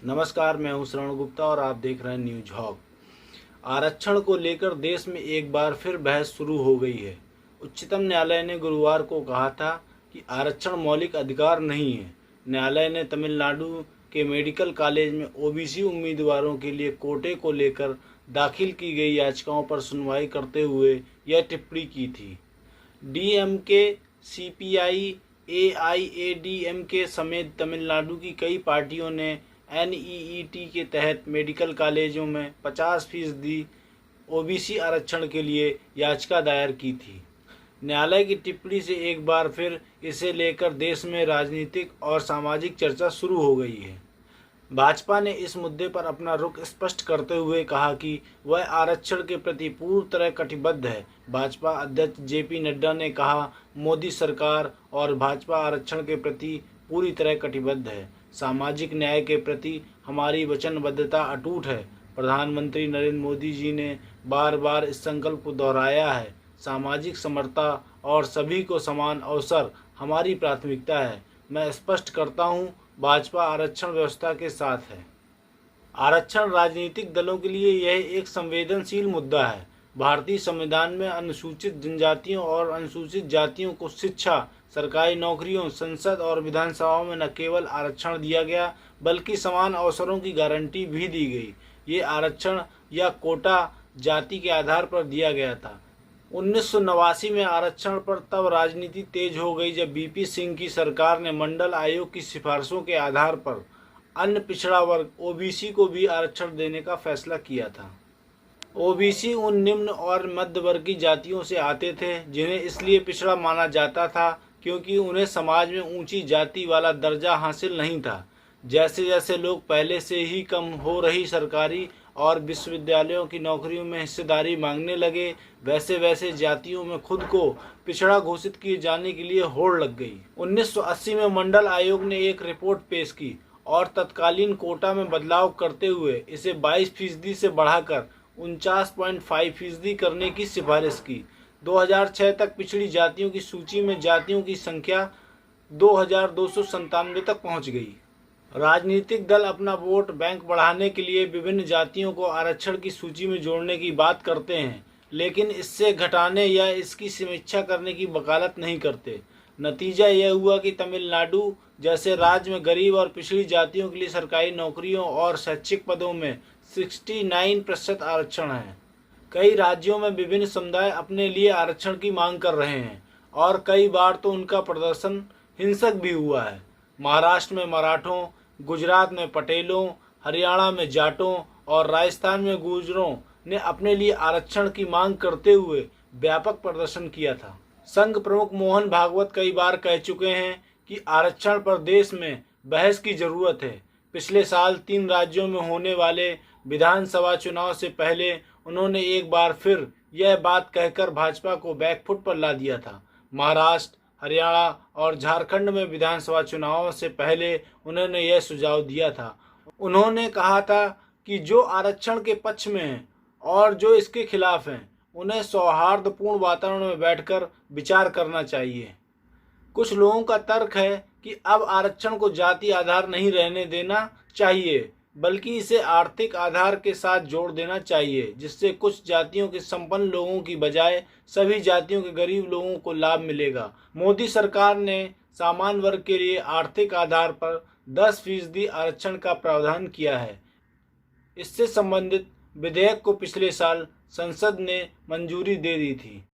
नमस्कार, मैं हूं श्रवण गुप्ता और आप देख रहे हैं न्यूज हॉक। आरक्षण को लेकर देश में एक बार फिर बहस शुरू हो गई है। उच्चतम न्यायालय ने गुरुवार को कहा था कि आरक्षण मौलिक अधिकार नहीं है। न्यायालय ने तमिलनाडु के मेडिकल कॉलेज में ओबीसी उम्मीदवारों के लिए कोटे को लेकर दाखिल की गई याचिकाओं पर सुनवाई करते हुए यह टिप्पणी की थी। डीएमके, सीपीआई, एआईएडीएमके समेत तमिलनाडु की कई पार्टियों ने एनईईटी के तहत मेडिकल कॉलेजों में 50% ओबीसी आरक्षण के लिए याचिका दायर की थी। न्यायालय की टिप्पणी से एक बार फिर इसे लेकर देश में राजनीतिक और सामाजिक चर्चा शुरू हो गई है। भाजपा ने इस मुद्दे पर अपना रुख स्पष्ट करते हुए कहा कि वह आरक्षण के प्रति पूरी तरह कटिबद्ध है। भाजपा अध्यक्ष जेपी नड्डा ने कहा, मोदी सरकार और भाजपा आरक्षण के प्रति पूरी तरह कटिबद्ध है। सामाजिक न्याय के प्रति हमारी वचनबद्धता अटूट है। प्रधानमंत्री नरेंद्र मोदी जी ने बार बार इस संकल्प को दोहराया है। सामाजिक समरसता और सभी को समान अवसर हमारी प्राथमिकता है। मैं स्पष्ट करता हूं, भाजपा आरक्षण व्यवस्था के साथ है। आरक्षण राजनीतिक दलों के लिए यह एक संवेदनशील मुद्दा है। भारतीय संविधान में अनुसूचित जनजातियों और अनुसूचित जातियों को शिक्षा, सरकारी नौकरियों, संसद और विधानसभाओं में न केवल आरक्षण दिया गया बल्कि समान अवसरों की गारंटी भी दी गई। ये आरक्षण या कोटा जाति के आधार पर दिया गया था। 1989 में आरक्षण पर तब राजनीति तेज हो गई जब बीपी सिंह की सरकार ने मंडल आयोग की सिफारिशों के आधार पर अन्य पिछड़ा वर्ग ओबीसी को भी आरक्षण देने का फैसला किया था। ओबीसी उन निम्न और मध्यवर्गीय जातियों से आते थे जिन्हें इसलिए पिछड़ा माना जाता था क्योंकि उन्हें समाज में ऊंची जाति वाला दर्जा हासिल नहीं था। जैसे जैसे लोग पहले से ही कम हो रही सरकारी और विश्वविद्यालयों की नौकरियों में हिस्सेदारी मांगने लगे, वैसे वैसे जातियों में खुद को पिछड़ा घोषित किए जाने के लिए होड़ लग गई। 1980 में मंडल आयोग ने एक रिपोर्ट पेश की और तत्कालीन कोटा में बदलाव करते हुए इसे 22% से बढ़ाकर 49.5% करने की सिफारिश की। 2006 तक पिछड़ी जातियों की सूची में जातियों की संख्या 2297 तक पहुंच गई। राजनीतिक दल अपना वोट बैंक बढ़ाने के लिए विभिन्न जातियों को आरक्षण की सूची में जोड़ने की बात करते हैं, लेकिन इससे घटाने या इसकी समीक्षा करने की वकालत नहीं करते। नतीजा यह हुआ कि तमिलनाडु जैसे राज्य में गरीब और पिछड़ी जातियों के लिए सरकारी नौकरियों और शैक्षिक पदों में 69% आरक्षण है। कई राज्यों में विभिन्न समुदाय अपने लिए आरक्षण की मांग कर रहे हैं और कई बार तो उनका प्रदर्शन हिंसक भी हुआ है। महाराष्ट्र में मराठों, गुजरात में पटेलों, हरियाणा में जाटों और राजस्थान में गुर्जरों ने अपने लिए आरक्षण की मांग करते हुए व्यापक प्रदर्शन किया था। संघ प्रमुख मोहन भागवत कई बार कह चुके हैं कि आरक्षण पर देश में बहस की जरूरत है। पिछले साल 3 राज्यों में होने वाले विधानसभा चुनाव से पहले उन्होंने एक बार फिर यह बात कहकर भाजपा को बैकफुट पर ला दिया था। महाराष्ट्र, हरियाणा और झारखंड में विधानसभा चुनावों से पहले उन्होंने यह सुझाव दिया था। उन्होंने कहा था कि जो आरक्षण के पक्ष में हैं और जो इसके खिलाफ हैं, उन्हें सौहार्दपूर्ण वातावरण में बैठकर विचार करना चाहिए। कुछ लोगों का तर्क है कि अब आरक्षण को जाति आधार नहीं रहने देना चाहिए बल्कि इसे आर्थिक आधार के साथ जोड़ देना चाहिए, जिससे कुछ जातियों के संपन्न लोगों की बजाय सभी जातियों के गरीब लोगों को लाभ मिलेगा। मोदी सरकार ने सामान्य वर्ग के लिए आर्थिक आधार पर 10% आरक्षण का प्रावधान किया है। इससे संबंधित विधेयक को पिछले साल संसद ने मंजूरी दे दी थी।